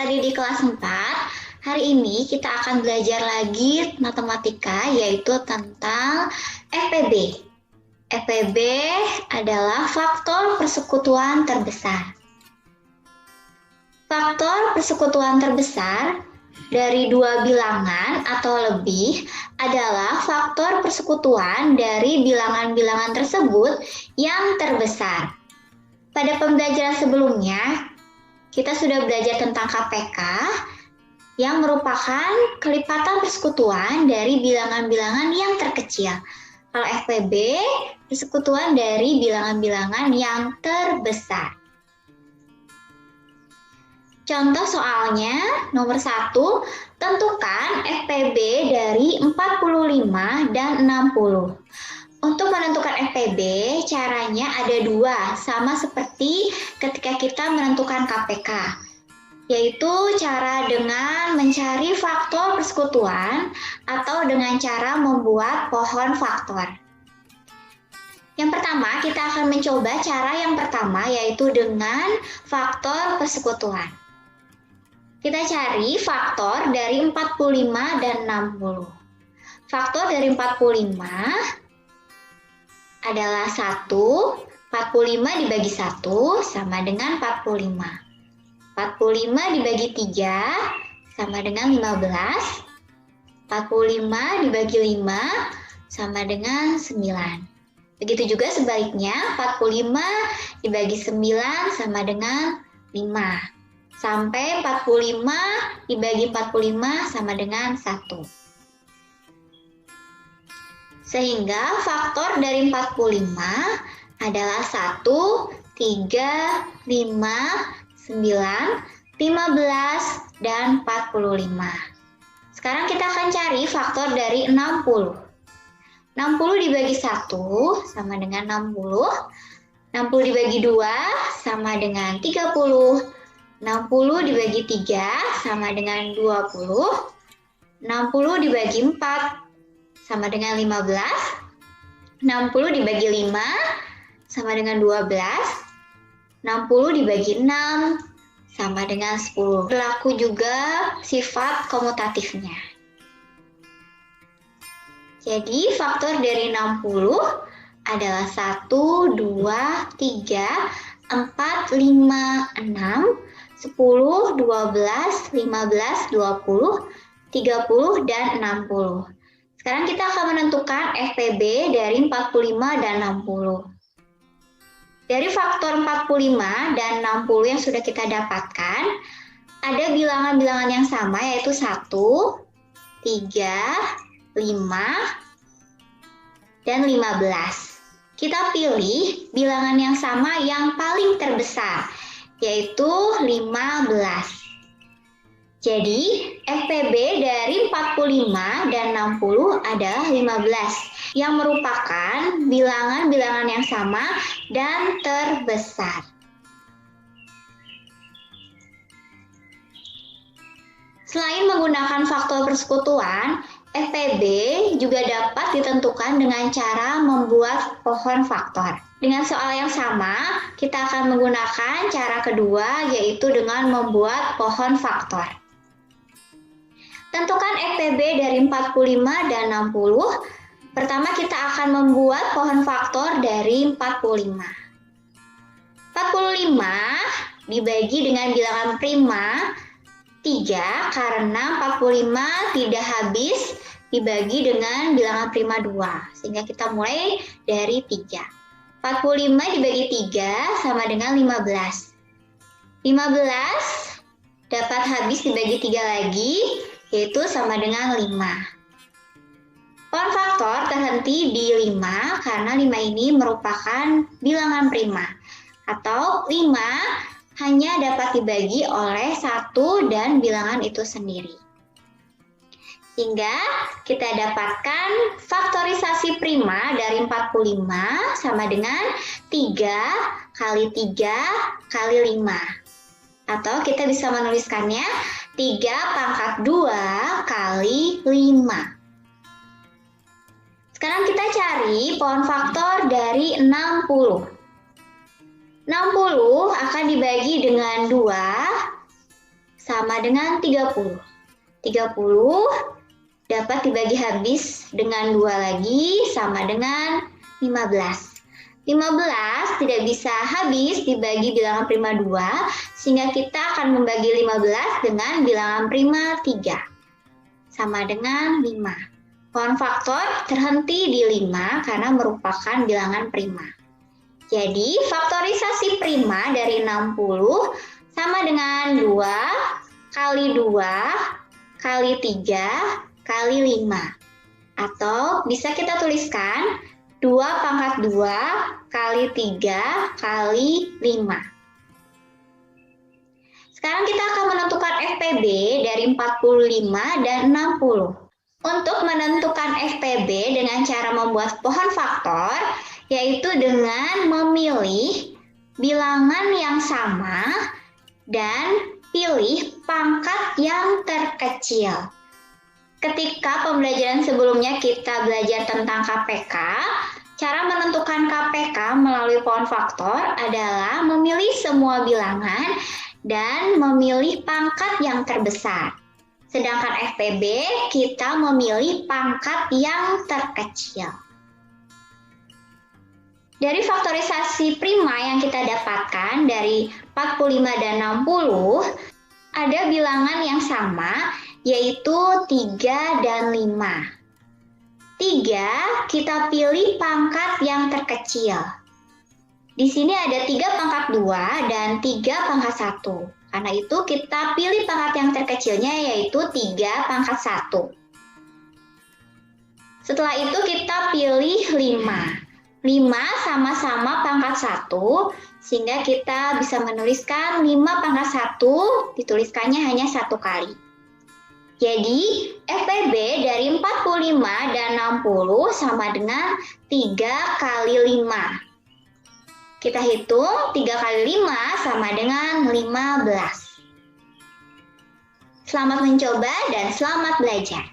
tadi di kelas 4, hari ini kita akan belajar lagi matematika, yaitu tentang FPB. FPB adalah faktor persekutuan terbesar. Faktor persekutuan terbesar dari dua bilangan atau lebih adalah faktor persekutuan dari bilangan-bilangan tersebut yang terbesar. Pada pembelajaran sebelumnya, kita sudah belajar tentang KPK yang merupakan kelipatan persekutuan dari bilangan-bilangan yang terkecil. Kalau FPB, persekutuan dari bilangan-bilangan yang terbesar. Contoh soalnya, nomor 1, tentukan FPB dari 45 dan 60. Untuk menentukan FPB, caranya ada dua, sama seperti ketika kita menentukan KPK, yaitu cara dengan mencari faktor persekutuan atau dengan cara membuat pohon faktor. Yang pertama, kita akan mencoba cara yang pertama, yaitu dengan faktor persekutuan. Kita cari faktor dari 45 dan 60. Faktor dari 45 adalah 1, 45 dibagi 1 sama dengan 45. 45 dibagi 3 sama dengan 15. 45 dibagi 5 sama dengan 9. Begitu juga sebaliknya, 45 dibagi 9 sama dengan 5. Sampai 45 dibagi 45 sama dengan 1. Sehingga faktor dari 45 adalah 1, 3, 5, 9, 15, dan 45. Sekarang kita akan cari faktor dari 60. 60 dibagi 1 sama dengan 60. 60 dibagi 2 sama dengan 30. 60 dibagi 3 sama dengan 20. 60 dibagi 4 sama dengan 15, 60 dibagi 5 sama dengan 12, 60 dibagi 6 sama dengan 10. Berlaku juga sifat komutatifnya. Jadi faktor dari 60 adalah 1, 2, 3, 4, 5, 6, 10, 12, 15, 20, 30, dan 60. Sekarang kita akan menentukan FPB dari 45 dan 60. Dari faktor 45 dan 60 yang sudah kita dapatkan, ada bilangan-bilangan yang sama, yaitu 1, 3, 5, dan 15. Kita pilih bilangan yang sama yang paling terbesar, yaitu 15. Jadi, FPB dari 45 dan 60 adalah 15, yang merupakan bilangan-bilangan yang sama dan terbesar. Selain menggunakan faktor persekutuan, FPB juga dapat ditentukan dengan cara membuat pohon faktor. Dengan soal yang sama, kita akan menggunakan cara kedua, yaitu dengan membuat pohon faktor. Tentukan FPB dari 45 dan 60. Pertama kita akan membuat pohon faktor dari 45. 45 dibagi dengan bilangan prima 3 karena 45 tidak habis dibagi dengan bilangan prima 2. Sehingga kita mulai dari 3. 45 dibagi 3 sama dengan 15. 15 dapat habis dibagi 3 lagi, yaitu sama dengan 5. Pohon faktor terhenti di 5 karena 5 ini merupakan bilangan prima, atau 5 hanya dapat dibagi oleh 1 dan bilangan itu sendiri. Hingga kita dapatkan faktorisasi prima dari 45 sama dengan 3 kali 3 kali 5. Atau kita bisa menuliskannya 3 pangkat 2 kali 5. Sekarang kita cari pohon faktor dari 60. 60 akan dibagi dengan 2 sama dengan 30. 30 dapat dibagi habis dengan 2 lagi sama dengan 15. 15 tidak bisa habis dibagi bilangan prima 2, sehingga kita akan membagi 15 dengan bilangan prima 3. Sama dengan 5. Pohon faktor terhenti di 5 karena merupakan bilangan prima. Jadi, faktorisasi prima dari 60 sama dengan 2 kali 2 kali 3 kali 5. Atau bisa kita tuliskan 2 pangkat 2 kali 3 kali 5. Sekarang kita akan menentukan FPB dari 45 dan 60. Untuk menentukan FPB dengan cara membuat pohon faktor, yaitu dengan memilih bilangan yang sama dan pilih pangkat yang terkecil. Ketika pembelajaran sebelumnya kita belajar tentang KPK, cara menentukan KPK melalui pohon faktor adalah memilih semua bilangan dan memilih pangkat yang terbesar. Sedangkan FPB kita memilih pangkat yang terkecil. Dari faktorisasi prima yang kita dapatkan dari 45 dan 60, ada bilangan yang sama, yaitu 3 dan 5. 3 kita pilih pangkat yang terkecil. Di sini ada 3 pangkat 2 dan 3 pangkat 1. Karena itu kita pilih pangkat yang terkecilnya, yaitu 3 pangkat 1. Setelah itu kita pilih 5. 5 sama-sama pangkat 1, sehingga kita bisa menuliskan 5 pangkat 1, dituliskannya hanya 1 kali. Jadi, FPB dari 45 dan 60 sama dengan 3 kali 5. Kita hitung 3 kali 5 sama dengan 15. Selamat mencoba dan selamat belajar.